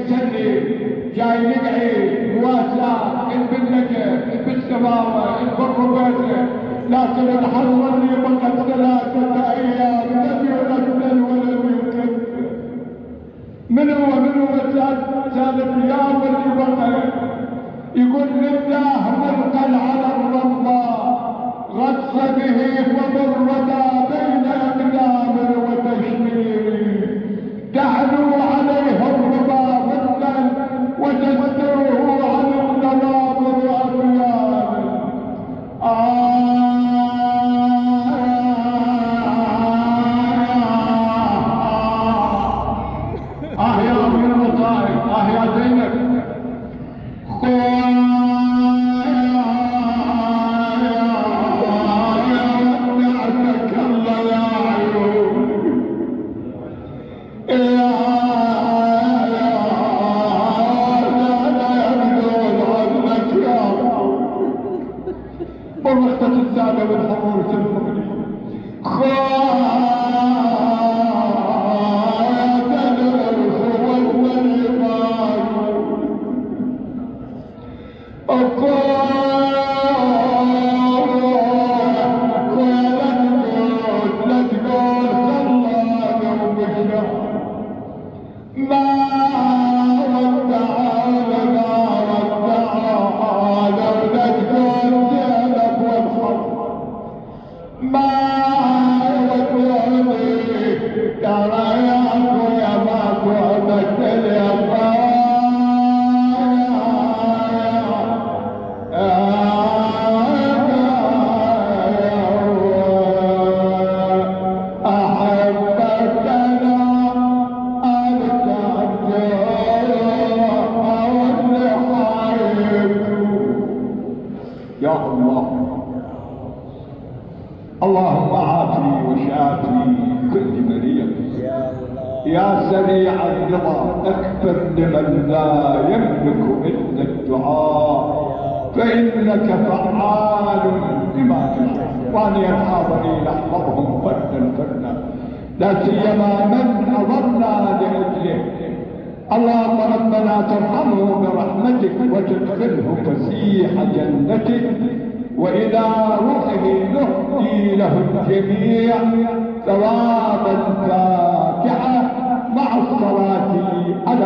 نسلي جاي ندعي مواساة بالنجا بالسماوة بالرباطة، لكن الحظ اللي بقت 3 أيام لم يغسل ولم يكفر. من هو ثالث يوم اللي بقى يقول لله ملقا على الرمضاء غص به وبردا بين اقدام وتشمير، تعلو عليه الربا ظلا وتستره عن النوابر اطيانا. يا ابن المصائب، يا زينب، برخة الزادة بالحضور تنفقني اللهم عافي وشافي كل مريض يا سريع الرضا، اغفر لمن لا يملك الا الدعاء فانك فعال لما تشاء. وان الحاضرين احفظهم فردا فردا، لا سيما من حضرنا لاجله. اللهم ربنا ترحمه برحمتك وتدخله فسيح جنتك، وإلى روحه نهدي له الجميع ثواب الفاتحة مع الصلاة على